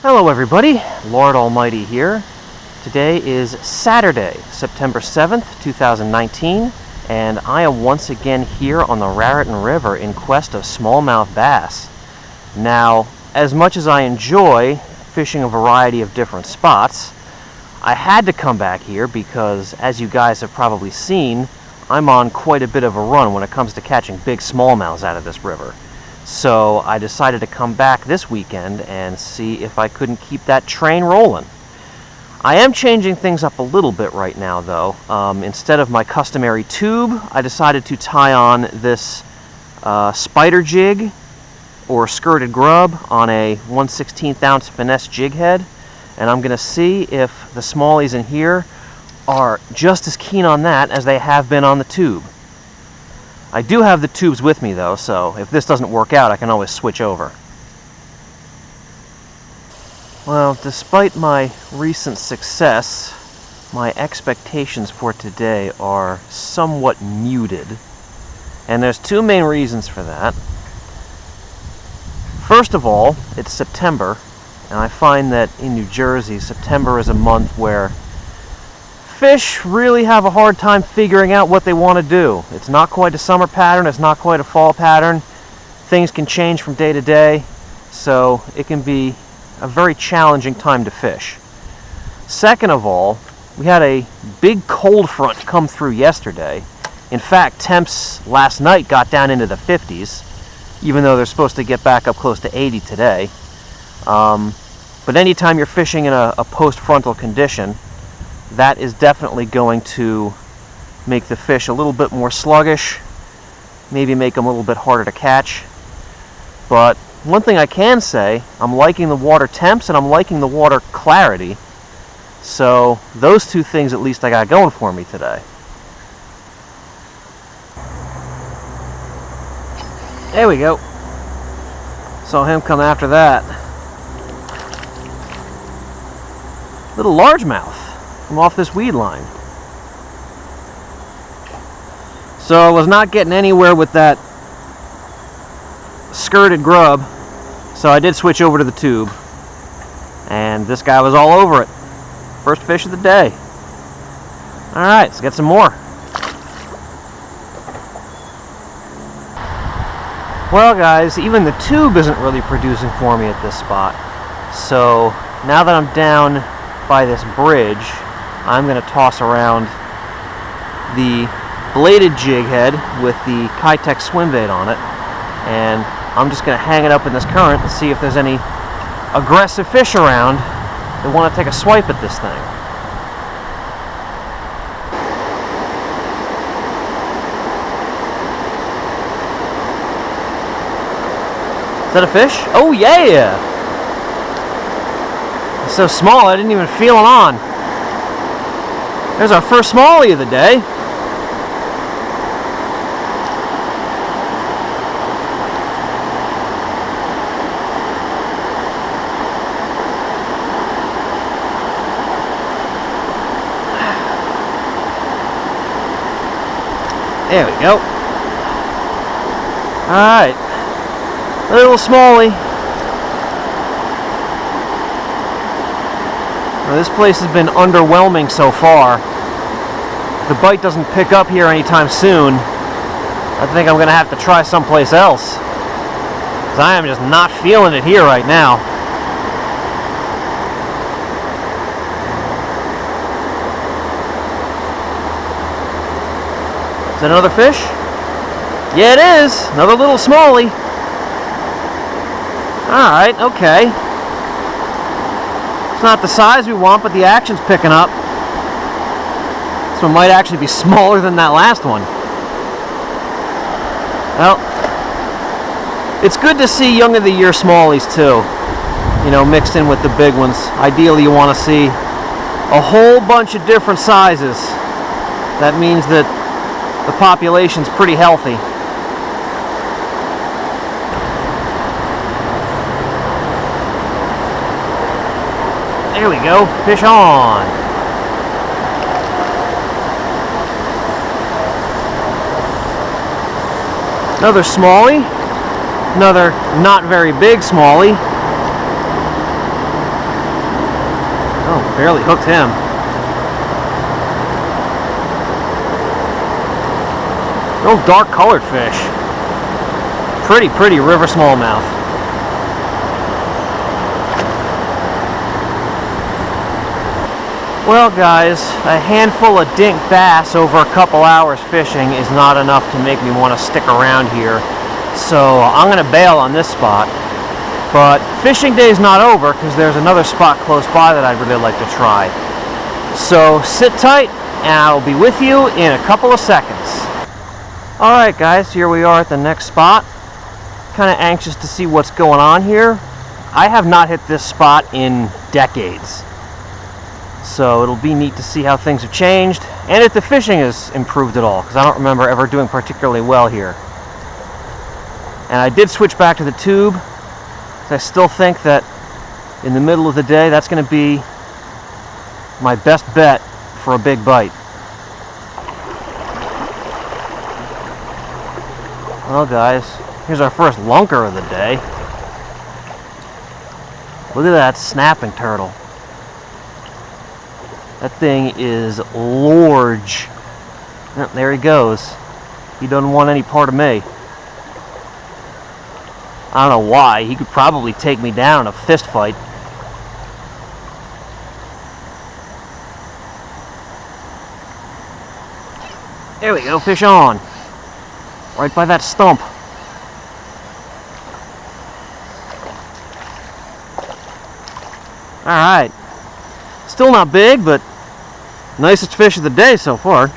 Hello everybody, Lord Almighty here. Today is Saturday, September 7th, 2019, and I am once again here on the Raritan River in quest of smallmouth bass. Now, as much as I enjoy fishing a variety of different spots, I had to come back here because, as you guys have probably seen, I'm on quite a bit of a run when it comes to catching big smallmouths out of this river. So I decided to come back this weekend and see if I couldn't keep that train rolling. I am changing things up a little bit right now, though. Instead of my customary tube, I decided to tie on this spider jig or skirted grub on a 1/16 ounce finesse jig head, and I'm going to see if the smallies in here are just as keen on that as they have been on the tube. I do have the tubes with me though, so if this doesn't work out, I can always switch over. Well, despite my recent success, my expectations for today are somewhat muted. And there's two main reasons for that. First of all, it's September, and I find that in New Jersey, September is a month where fish really have a hard time figuring out what they want to do. It's not quite a summer pattern, it's not quite a fall pattern. Things can change from day to day, so it can be a very challenging time to fish. Second of all, we had a big cold front come through yesterday. In fact, temps last night got down into the 50s, even though they're supposed to get back up close to 80 today. But anytime you're fishing in a post-frontal condition, that is definitely going to make the fish a little bit more sluggish, maybe make them a little bit harder to catch. But one thing I can say, I'm liking the water temps and I'm liking the water clarity. So those two things at least I got going for me today. There we go. Saw him come after that. Little largemouth from off this weed line. So I was not getting anywhere with that skirted grub, so I did switch over to the tube, and this guy was all over it. First fish of the day. Alright, let's get some more. Well guys, even the tube isn't really producing for me at this spot, so now that I'm down by this bridge, I'm going to toss around the bladed jig head with the Kitech swim bait on it, and I'm just going to hang it up in this current and see if there's any aggressive fish around that want to take a swipe at this thing. Is that a fish? Oh yeah! It's so small I didn't even feel it on. There's our first smallie of the day. There we go. Alright. A little smallie. Now, this place has been underwhelming so far. If the bite doesn't pick up here anytime soon, I think I'm going to have to try someplace else, because I am just not feeling it here right now. Is that another fish? Yeah, it is. Another little smallie. Alright, okay. It's not the size we want, but the action's picking up. This one might actually be smaller than that last one. Well, it's good to see young of the year smallies too, you know, mixed in with the big ones. Ideally you want to see a whole bunch of different sizes. That means that the population's pretty healthy. There we go, fish on. Another smallie, another not very big smallie. Barely hooked him. Real dark colored fish. Pretty river smallmouth. Well guys, a handful of dink bass over a couple hours fishing is not enough to make me want to stick around here. So I'm going to bail on this spot. But fishing day's not over because there's another spot close by that I'd really like to try. So sit tight and I'll be with you in a couple of seconds. Alright guys, here we are at the next spot. Kind of anxious to see what's going on here. I have not hit this spot in decades. So it'll be neat to see how things have changed and if the fishing has improved at all, because I don't remember ever doing particularly well here. And I did switch back to the tube. I still think that in the middle of the day that's going to be my best bet for a big bite. Well guys, here's our first lunker of the day. Look at that snapping turtle. That thing is large. Oh, there he goes. He doesn't want any part of me. I don't know why. He could probably take me down in a fist fight. There we go, fish on. Right by that stump. Alright. Still not big, but nicest fish of the day so far.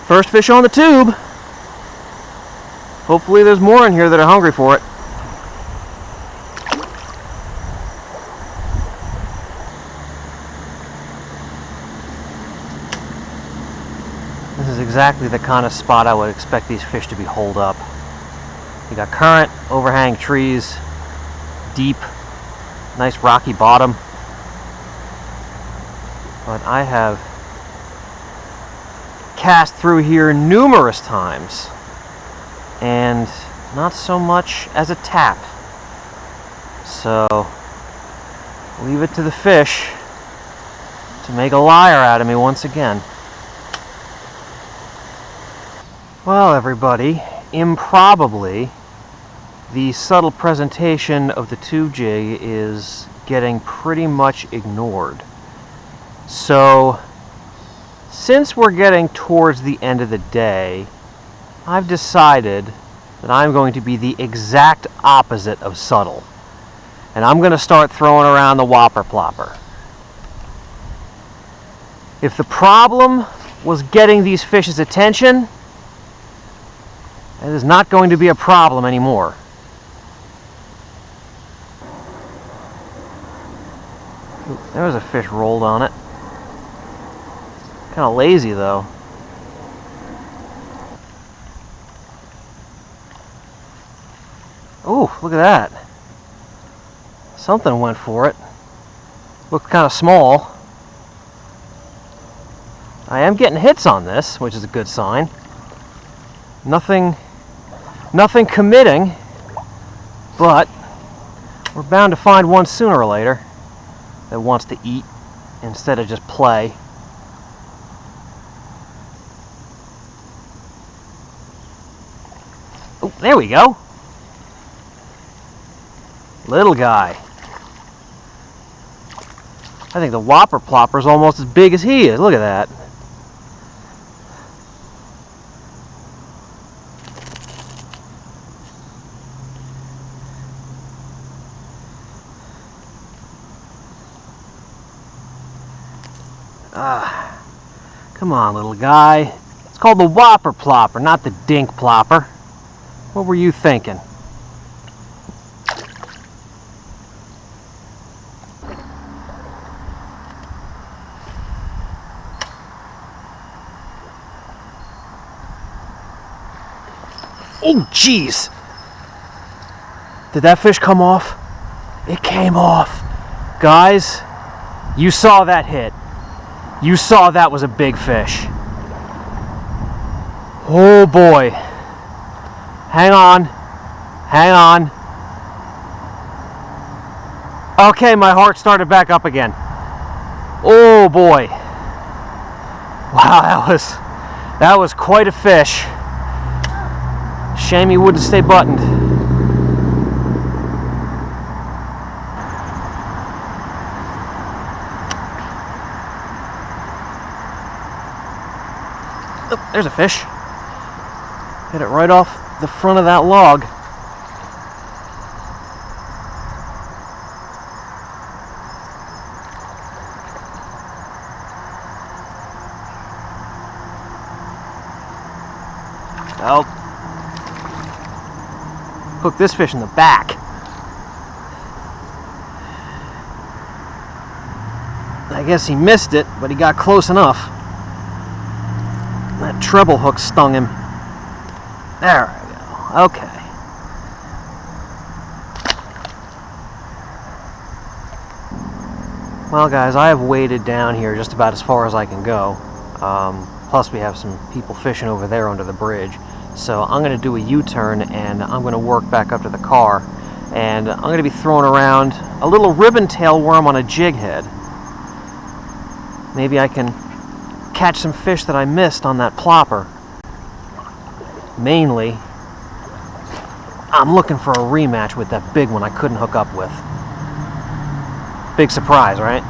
First fish on the tube. Hopefully there's more in here that are hungry for it. This is exactly the kind of spot I would expect these fish to be holed up. You got current, overhang trees, deep, nice rocky bottom. But I have cast through here numerous times and not so much as a tap. So leave it to the fish to make a liar out of me once again. Well everybody, improbably the subtle presentation of the tube jig is getting pretty much ignored. So since we're getting towards the end of the day, I've decided that I'm going to be the exact opposite of subtle. And I'm going to start throwing around the whopper plopper. If the problem was getting these fish's attention, it is not going to be a problem anymore. Ooh, there was a fish rolled on it. Kind of lazy though. Oh, look at that. Something went for it. Looked kind of small. I am getting hits on this, which is a good sign. Nothing committing, but we're bound to find one sooner or later that wants to eat instead of just play. Oh, there we go. Little guy. I think the whopper plopper is almost as big as he is. Look at that. Come on, little guy. It's called the whopper plopper, not the dink plopper. What were you thinking? Oh, jeez! Did that fish come off? It came off. Guys, you saw that hit. You saw that was a big fish. Oh boy. Hang on. Hang on. Okay, my heart started back up again. Oh boy. Wow, that was quite a fish. Shame he wouldn't stay buttoned. Oh, there's a fish. Hit it right off the front of that log. Oh. Hook this fish in the back. I guess he missed it, but he got close enough. That treble hook stung him. There we go. Okay. Well, guys, I have waded down here just about as far as I can go. Plus, we have some people fishing over there under the bridge. So I'm going to do a U-turn, and I'm going to work back up to the car. And I'm going to be throwing around a little ribbon tail worm on a jig head. Maybe I can catch some fish that I missed on that plopper. Mainly, I'm looking for a rematch with that big one I couldn't hook up with. Big surprise, right?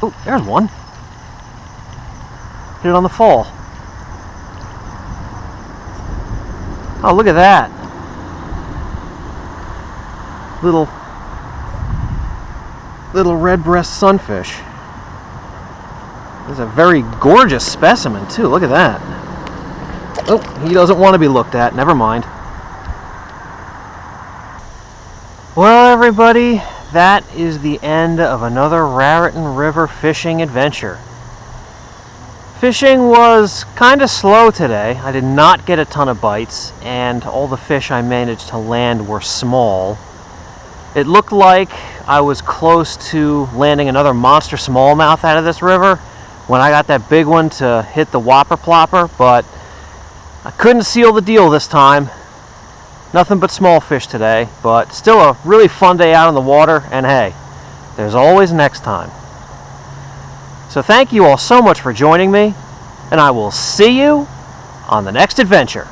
Oh, there's one. Hit it on the fall. Oh, look at that. Little red-breast sunfish. This is a very gorgeous specimen, too. Look at that. Oh, he doesn't want to be looked at. Never mind. Well, everybody, that is the end of another Raritan River fishing adventure. Fishing was kind of slow today. I did not get a ton of bites, and all the fish I managed to land were small. It looked like I was close to landing another monster smallmouth out of this river when I got that big one to hit the whopper plopper, but I couldn't seal the deal this time. Nothing but small fish today, but still a really fun day out on the water, and hey, there's always next time. So thank you all so much for joining me, and I will see you on the next adventure.